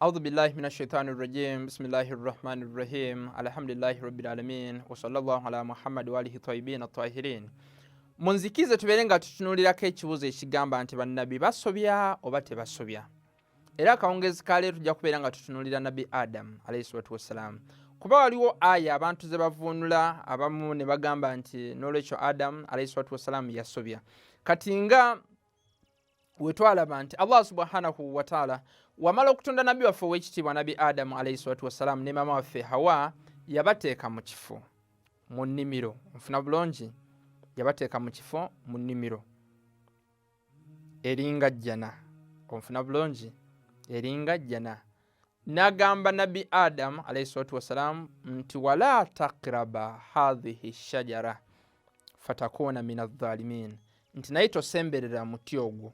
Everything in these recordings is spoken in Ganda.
أعوذ بالله من الشيطان الرجيم بسم الله الرحمن الرحيم الحمد لله رب العالمين وصلى الله على محمد وآله الطيبين الطاهرين. Munzikize tubeere nga tutunuulirako ekibuuzo ekigamba nti bannabbi basobya oba tebasobya. Era akawungezi ka leero tujja kubeera nga tutunuulira nabbi Adamu alayhi salatu wassalaam. Kuba waliwo aya abantu ze bavuunula abamu ne bagamba nti n'olwekyo Adamu alayhi salatu wassalaam yasobya. Kati nga we twalaba nti Allah subhanahu wa ta'ala wamala okutonda nabbi waffe ow'ekitiibwa nabbi Adamu alayhi salatu wassalaam ne maama waffe Hawa yabateeka mu kifo mu nnimiro. Nfuna bulungi? Yabateeka mu kifo mu nnimiro eringa jjana. Onfuna bulungi? Eringa jjana. N'agamba nabbi Adamu alayhi salatu wassalaam nti wala taqraba hadhihi shajara fatakuna min adh-dhalimin, nti naye tosemberera muti ogwo.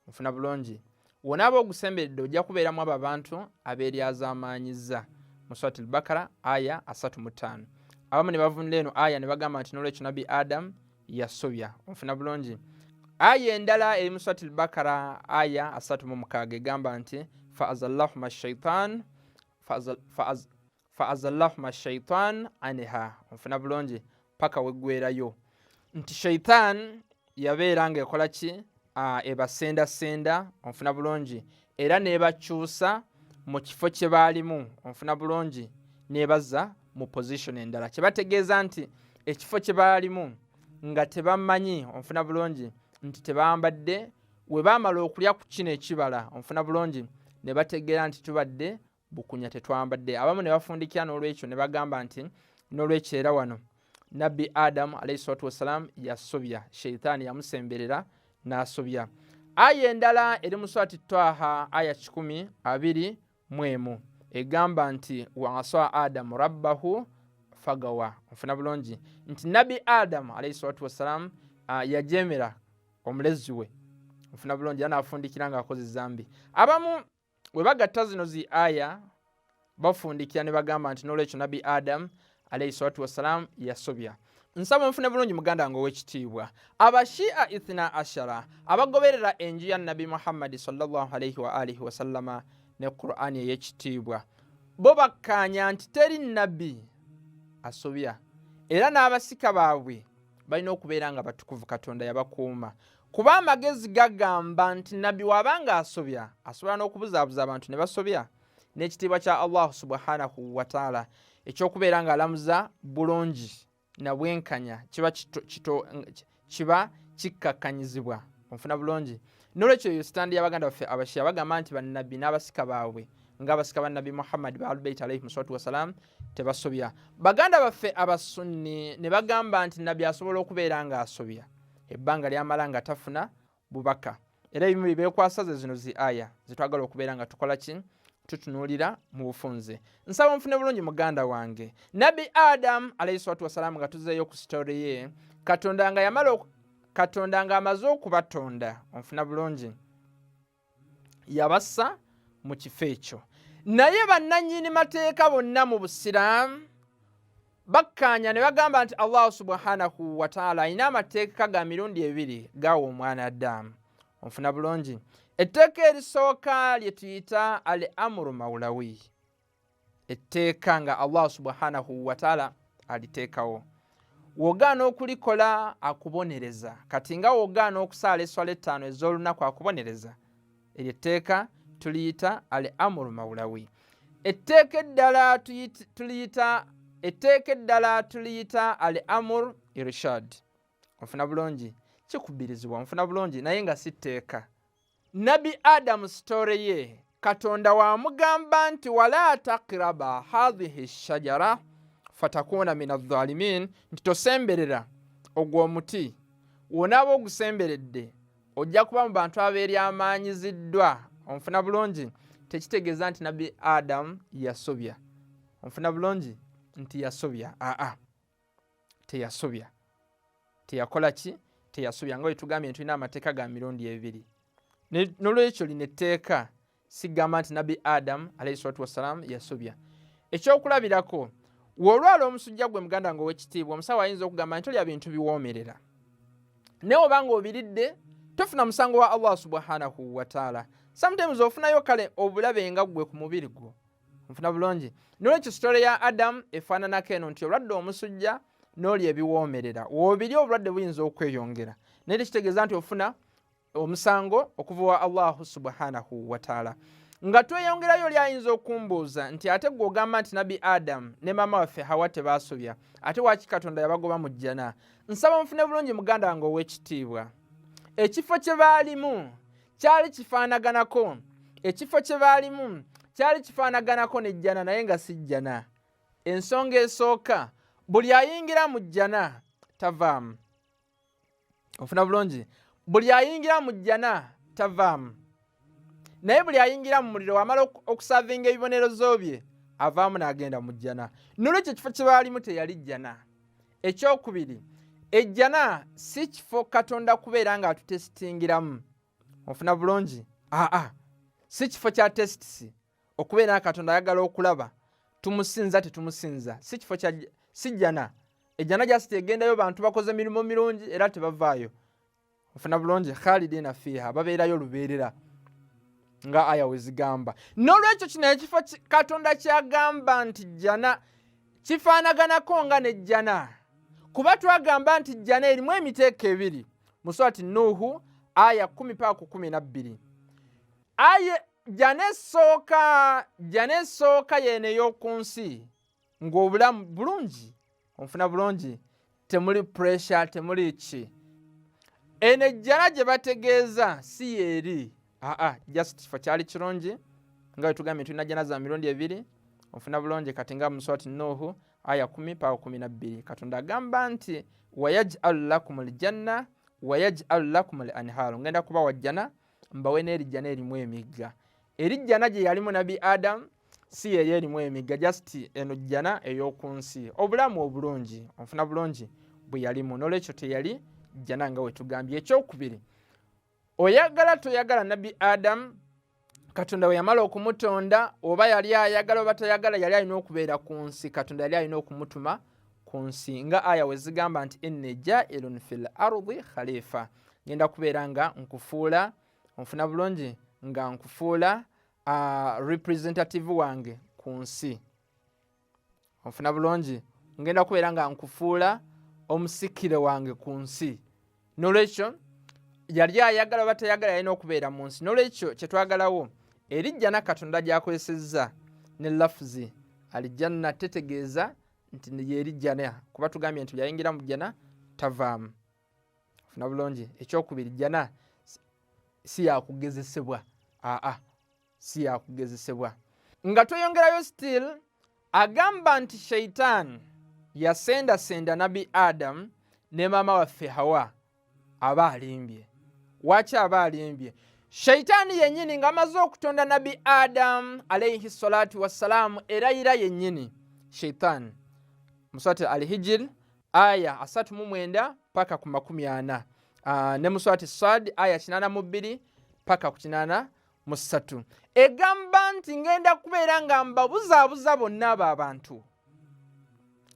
Onfuna bulungi? Wonaaba ogusemberedde ojja kubeeramu abo abantu abeeryazaamaanyizza. Mu Surati al-Bakara aya 35. Abamu ne bavunula eno aya ne bagamba nti n'olwekyo nabbi Adamu yasobya. Onfuna bulungi? Aya endala eri mu Surati al-Bakara aya 36 egamba nti fa'azallahuma shaitan anha. Onfuna bulungi? Paka weggwerayo nti shaitan yabeera ng'ekola ki? Ebasendasenda. Onfuna bulungi? Era nebakyusa mu kifo kye baalimu. Onfuna bulungi? Nebaza mu position endala, kyebategeeza nti ekifo kye baalimu nga tebamanyi. Onfuna bulungi? Nti tebambadde we baamala okulya ku kino ekibala. Onfuna bulungi? Ne bategeera nti tubadde bukunya tetwambadde. Abamu ne bafundikira n'olwekyo ne bagamba nti n'olwekyo era wano nabbi Adamu alayhi salatu wassalaam yasobya, sheitaani yamusemberera n'asobya. Aya endala eri mu Surati Twaha aya 10:21 egamba nti wa asa Adamu rabbahu fagawa. Onfuna bulungi? Nti nabbi Adamu alayhi salatu wassalaam yajemera omulezi we. Onfuna bulungi? Anafundikira nga akoze zambi. Abamu we bagatta zino zi aya bafundikira ne bagamba nti n'olwekyo nabbi Adamu alayhi salatu wassalaam yasobya. Nsaba nfune bulungi muganda ngo w'ekitiibwa abashia ithna ashara abagoberera enju ya nabbi Muhammad sallallahu alayhi wa alihi wa sallama ne Qur'ani ey'ekitiibwa bo bakkaanya nti teri nabbi asobya, era n'abasika baabwe balina okubeera nga batukuvu Katonda yabakuuma. Kuba amagezi gagamba nti nabbi wabanga asobya asobola n'okubuzaabuza abantu ne basobya. N'ekitiibwa kya Allah subhanahu wa ta'ala ekyokubeera nga alamuza bulungi na bwenkanya kiba kikkakkanyizibwa. Onfuna bulungi? N'olwekyo yo sitandi y'abaganda baffe abashia bagamba nti bannabbi n'abasika baabwe ng'abasika ba nabbi Muhammad ba Ahlul-Bayt alayhi salatu wassalaam tebasobya. Baganda baffe abasunni ne bagamba nti nabbi asobola okubeera nga asobya ebbanga ly'amala nga tafuna bubaka. Era ebimu beekwasa ze zino zi aya zetwagala okubeera nga tukola ki? Tutunuulira mu bufunze. Nsaba nfune bulungi muganda wange. Nabbi Adamu alayhi salatu wassalaam nga tuzeeyo ku story ye, Katonda nga amaze okubatonda. Onfuna bulungi? Yabassa mu kifo ekyo. Naye bannannyini mateeka bonna mu Busiraamu bakkaanya ne bagamba nti Allah subhanahu wa ta'ala alina amateeka ga mirundi ebiri gawa omwana Adamu. Onfuna bulungi? Etteeka erisooka lye tuyita al amuru mawlawi, etteeka nga Allah subhanahu wa ta'ala aliteekawo. Wogaana okulikola akubonereza. Kati nga wogaana okusaala esswala 5 ez'olunaku akubonereza, eryo etteeka tuliyita al amuru mawlawi. Etteeka eddala tuliyita al amur irshad. Onfuna bulungi? Kikubirizibwa. Onfuna bulungi? Naye nga si tteeka. Nabbi Adamu story ye Katonda wamugamba nti wala taqraba hadhihi shajara fatakuna min adh-dhalimin, nti tosemberera ogwo omuti. Wonaaba ogusemberedde ojja kuba mu bantu abeeryamaanyiziddwa. Onfuna bulungi? Tekitegeeza nti nabbi Adamu yasobya. Onfuna bulungi? Nti yasobya. Teyasobya. Teyakola ki? Teyasobya. Nga bwe tugambye tulina amateeka ga mirundi ebiri. N'olwekyo lino etteeka sigamba nti nabbi Adamu alayhi salatu wassalaam yasobya. Ekyokulabirako, w'olwala omusujja gwe muganda nga ow'ekitiibwa, omusawo ayinza okugamba nti tolya bintu biwoomerera. Naye oba ng'obiridde tofuna musango wa Allah subhanahu wa ta'ala. sometimes ofunayo kale obulabe nga gwe ku mubiri gwo. Nfuna bulungi. Nolwekyo story ya Adam efaananako eno nti olwadde omusujja n'olya ebiwoomerera woobiri obulwadde buyinza okweyongera naye tekitegeeza nti ofuna omusango okuva wa Allahu subhanahu wa taala. Nga tweyongerayo oli ayinza okumbuuza nti ate gwe ogamba nti nabi Adam ne maama waffe Hawa tebaasobya ate waaki Katonda yabagoba mu jjana? Nsaba nfune bulungi muganda wange ow'ekitiibwa, ekifo kye baalimu kyali kifaanaganako, ekifo kye baalimu kyali kifaanaganako n'ejjana naye nga si jjana. Ensonga esooka, buli ayingira mu jjana tavaamu. Ofuna bulungi? Buli ayingira mu jjana tavaamu. Naye buli ayingira mu muliro wamala okusavinga ebibonerezo bye avaamu n'agenda mu jjana. Nolwekyo ekifo kye baalimu teyali jjana. Ekyokubiri, ejjana si kifo Katonda kubeera nga atutesitingiramu. Ofuna bulungi? Si kifo kya tesitisi okubeera nga Katonda ayagala okulaba tumusinza tetumusinza. Si kifo kya si jjana. Ejjana gyasi tegendayo bantu bakoze emirimu mirungi era tebavaayo. Ofuna bulungi? Khalidina fiha, babeerayo lubeerera nga aya wezigamba. N'olwekyo kino ekifo Katonda kyagamba nti jjana kifaanaganako nga n'ejjana, kuba twagamba nti jjana erimu emiteeko ebiri mu surati Nuhu aya 10-12. Aya jjana esooka yeeno ey'oku nsi ng'obulamu bulungi. Onfuna bulungi? Temuli pressure, temuli ki. Eno ejjana gye bategeeza si yeeri. Just kifo kyali kirungi nga bwe tugambye tulina jjana za mirundi ebiri. Onfuna bulungi? Kati nga mu surati Nuhu aya 10-12 Katonda agamba nti wayaj'alu lakum aljanna wayaj'alu lakum al-anhaaru, ngenda kubawa jjana mbawe n'eri jjana erimu emigga. Eri jjana gye yalimu nabi Adam si yeri erimu emigga, just eno jjana ey'oku nsi, obulamu obulungi. Onfuna bulungi? Bwe yalimu. N'olwekyo teyali jjana nga we tugambye. Ekyokubiri, oyagala toyagala nabi Adam Katonda we yamala okumutonda, oba yali ayagala oba tayagala, yali alina okubeera ku nsi. Katonda yali alina okumutuma ku nsi nga aya we zigamba nti inni ja'ilun fil ardi khalifa, ngenda kubeera nga nkufuula. Onfuna bulungi? Nga nkufuula representative wange ku nsi. Onfuna bulungi? Ngenda kubeera nga nkufuula omusikire wange ku nsi. N'olwekyo yali ayagala oba tayagala yalina okubeera mu nsi. N'olwekyo kyetwagalawo eri jjana Katonda gyakozesezza ne lafuzi aljanna tetegeeza nti yeri jjana, kuba tugambye nti yayingira mu jjana tavaamu. Ofuna bulungi? Ekyokubiri, jjana si yakugezesebwa. Si yakugezesebwa. Nga tweyongerayo still agamba nti Shaitan yasendasenda nabi Adam ne maama waffe Hawa aba alimbye. Waaki aba alimbye? Shaitani yennyini ng'amaze okutonda nabi Adam alayhi salatu wassalamu erayira yennyini. Shaitani mu surati Al-Hijr aya 39-40 ne mu surati Sad aya 82-83 egamba nti ngenda kubeera nga mbabuzaabuza bonna abo abantu.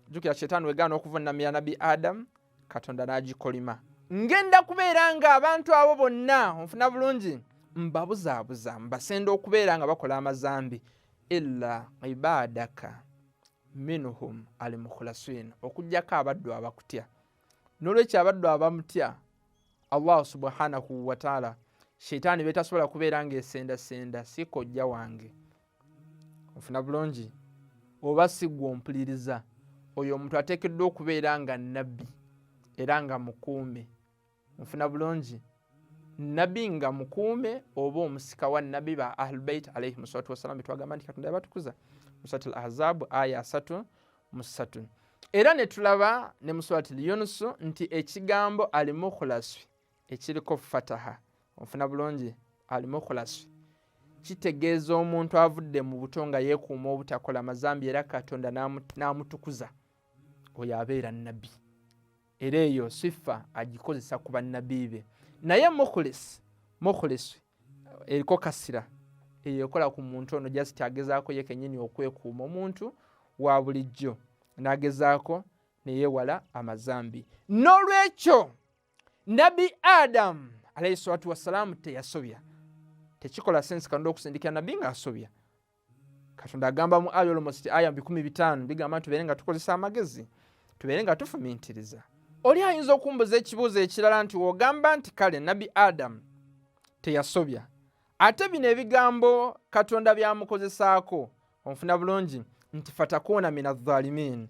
Jjukira Shaitani wegaana okuvunnamira nabi Adam, Katonda n'agikolima. Ngenda kubeera nga abantu abo bonna, onfuna bulungi, mbabuzaabuza mbasenda okubeera nga bakola amazambi, illa ibadaka minhum al-mukhlasin, okujjako abaddu abakutya. N'olwekyo abaddu abamutya Allah subhanahu wa ta'ala, Shaitani betasobola kubeera nga esendasenda si kojja wange. Onfuna bulungi? Oba si gwe ompuliriza, oyo omuntu ateekeddwa okubeera nga nabbi era nga mukuume. Onfuna bulungi? Nabbi nga mukuume oba omusika wa nabbi ba Ahlul Bayt alayhi salatu wassalam betwagamba nti Katonda yabatukuza mu surati Al-Ahzab aya 3. Era ne tulaba ne mu surati Yunus nti ekigambo al-mukhlas ekiriko fataha, onfuna bulungi, al-mukhlas kitegeeza omuntu avudde mu buto nga yeekuuma obutakola mazambi era Katonda n'amutukuza, oyo abeera nabbi. Era eyo sifa agikozesa ku bannabbi be. Naye mukhlis eriko kasira, eyo ekola ku muntu ono just agezaako ye kennyini okwekuuma, omuntu wa bulijjo n'agezaako ne yeewala amazambi. N'olwekyo nabi Adam alayhi salatu wassalamu teyasobya. tekikola sense Katonda okusindikira nabbi ng'asobya. Katonda agamba mu aya almost aya 15 bigamba tubeere nga tukozesa amagezi, tubeere nga tufumiitiriza. Oli ayinza okumbuza ekibuuzo ekirala nti wogamba nti kale nabbi Adamu teyasobya, ate bino ebigambo Katonda byamukozesaako onfuna bulungi nti fatakuuna minadh-dhalimin,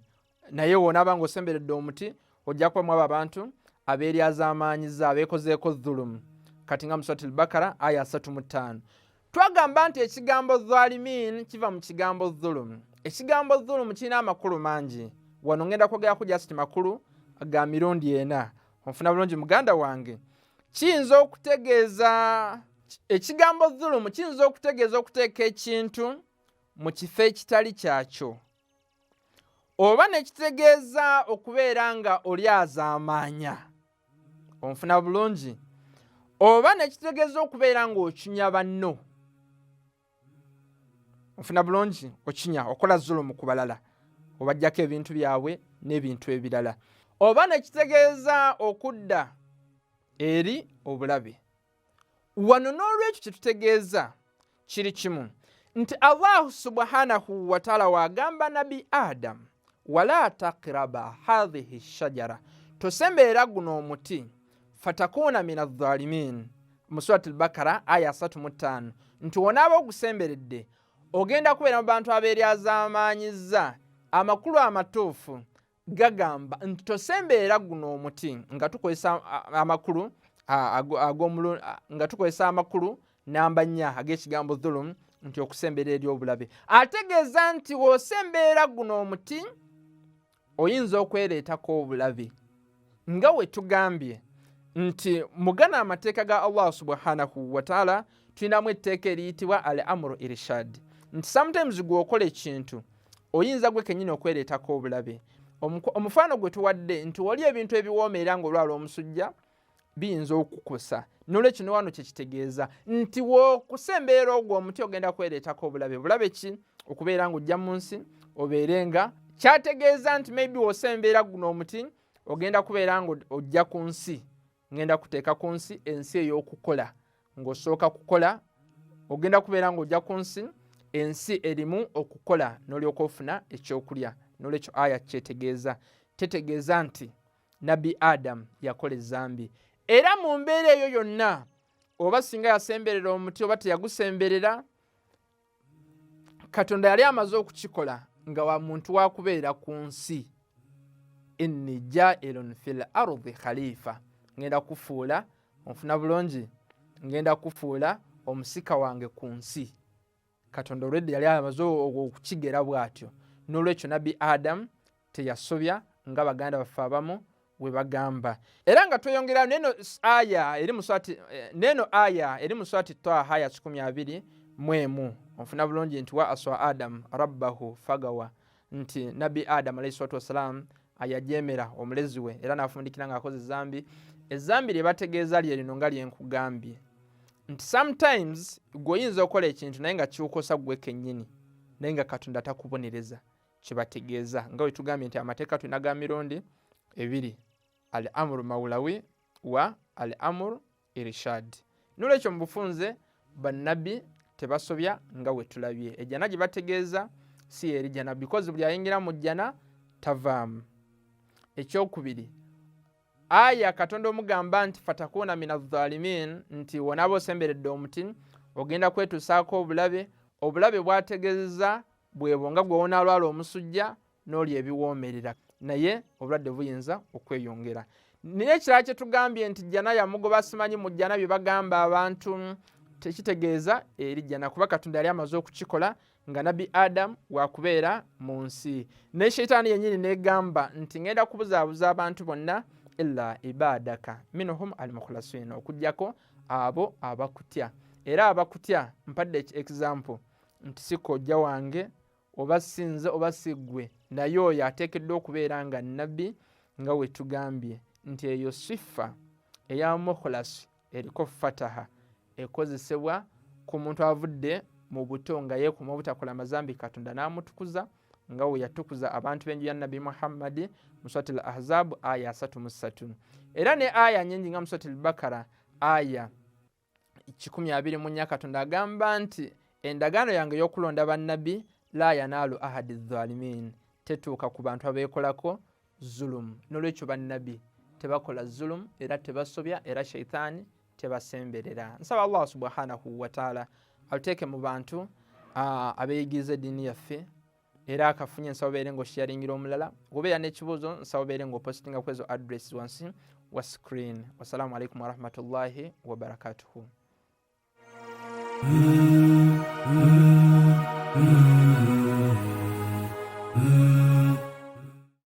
naye wonaaba ng'osemberedde omuti ojja kubamu abo abantu abeeryazaamaanyiza abeekozeeko dhulumu. Kati nga mu Suratul Bakara aya 35 twagamba nti ekigambo dhalimin kiva mu kigambo dhulumu. Ekigambo dhulumu kirina amakulu mangi, wano ngenda kwogerako just makulu ga mirundi ena. Onfuna bulungi muganda wange, kiyinza okutegeeza ekigambo dhulumu kiyinza okutegeeza okuteeka ekintu mu kifo ekitali kyakyo, oba nekitegeeza okubeera nga oli azaamaanya. Onfuna bulungi, oba nekitegeeza okubeera nga okinya banno. Onfuna bulungi, okinya okola zulumu ku balala obajjako ebintu byabwe n'ebintu ebirala, oba nekitegeeza okudda eri obulabe. Wano n'olwekyo kyetutegeeza kiri kimu nti Allah subhanahu wa ta'ala wagamba nabi Adam wala taqraba hadhihi shajara, tosembeera guno omuti fatakuuna minadh-dhalimin mu Suratul Bakara aya 35 nti wonaaba ogusemberedde ogenda kubeera mu bantu abeeryazaamaanyizza. Amakulu amatuufu gagamba nti tosembeera guno omuti nga tukozesa amakulu nga tukozesa amakulu namba 4 ag'ekigambo dhulumu nti okusemberera eri obulabe. Ategeeza nti w'osembeera guno omuti oyinza okwereetako obulabe, nga bwe tugambye nti mugana amateeka ga Allah subhanahu wa ta'ala tulinamu etteeka eriyitibwa al-amru irshad, nti sometimes gweokola ekintu oyinza gwe kennyini okwereetako obulabe. Omufano gwe tuwadde nti wali ebintu ebiwoomerera ng'olwala omusujja biyinza okukusa, n'olwekyo ne wano kyekitegeeza nti w'okusembeera ogwo omuti ogenda kwereetako obulabe. Bulabe ki? Okubeera ng'ojja mu nsi obeere nga kyategeeza nti maybe w'osembeera guno omuti ogenda kubeera ng'ojja ku nsi, ngenda kuteeka ku nsi ensi ey'okukola, ng'osooka kukola ogenda kubeera ng'ojja ku nsi ensi erimu okukola n'olyoka ofuna ekyokulya. N'olwekyo aya kyetegeeza tetegeeza nti nabbi Adamu yakola ezzambi, era mu mbeera eyo yonna oba singa yasemberera omuti oba teyagusemberera, Katonda yali amaze okukikola nga wa muntu wa kubeera ku nsi. Inni jaa'ilun fil ardi khalifa, ngenda kufuula, onfuna bulungi, ngenda kufuula omusika wange ku nsi. Katonda already yali amaze okukigera bw'atyo. N'olwekyo nabbi Adamu teyasobya nga baganda baffe abamu we bagamba. Era nga tweyongera neno aya eri mu Surati Taha aya 12 onfuna bulungi nti wa aswa Adamu rabbahu fagawa, nti nabbi Adamu alayhi salatu wassalam ayajeemera omulezi we era n'afundikira ng'akoze ezzambi. Ezzambi lye bategeeza lye lino nga lye nkugambye nti sometimes gweoyinza okukola ekintu naye nga kiwukosa gwe kennyini, naye nga Katonda takubonereza. Kyebategeeza nga bwe tugambye nti amateeka tulina ga mirundi ebiri, al-amru mawlawi wa al-amru irshad. N'olwekyo mu bufunze bannabbi tebasobya nga bwe tulabye. Ejjana gye bategeeza si eri jjana, because buli ayingira mu jjana tavaamu. Ekyokubiri, aya Katonda omugamba nti fatakuuna minadh-dhalimin, nti wonaaba osemberedde omuti ogenda kwetuusaako obulabe. Obulabe bwategeeza bwebo nga gwe wonaalwala omusujja n'oli ebiwoomerera, naye obulwadde buyinza okweyongera. Naye ekirala kye tugambye nti jjana yamugoba, simanyi mu jjana bye bagamba abantu, tekitegeeza eri jjana, kuba Katonda yali amaze okukikola nga nabbi Adamu wakubeera mu nsi. Ne Sheitaani yennyini negamba nti ngenda kubuzaabuza abantu bonna illa ibadaka minhum al-mukhlasin, okujjako abo abakutya. Era abakutya mpadde example nti si kojja wange oba sinze oba siggwe, naye oyo ateekeddwa okubeera nga nabbi, nga we tugambye nti eyo sifa eya mukhlasi eriko fataha, ekozesebwa ku muntu avudde mu buto nga yeekuma obutakola mazambi, Katonda n'amutukuza nga we yatukuza abantu b'enju ya Nabbi Muhammad mu Suratul Ahzab aya 33. Era ne aya nyingi nga mu Suratul Bakara aya 124 Katonda agamba nti endagaano yange y'okulonda bannabbi la yanaalu ahadi zalimin, tetuuka ku bantu abeekolako zulum. N'olwekyo bannabbi tebakola zulum era tebasobya era sheitaani tebasemberera. Nsaba Allah subhanahu wa ta'ala atuteeke mu bantu abeeyigiriza eddiini yaffe era akafunye nsaba obeere ng'osharingira omulala. Obeera n'ekibuuzo nsaba obeere ng'opositinga kwezo address wansi wa screen. Wassalamu alaikum warahmatullahi wabarakatuhu.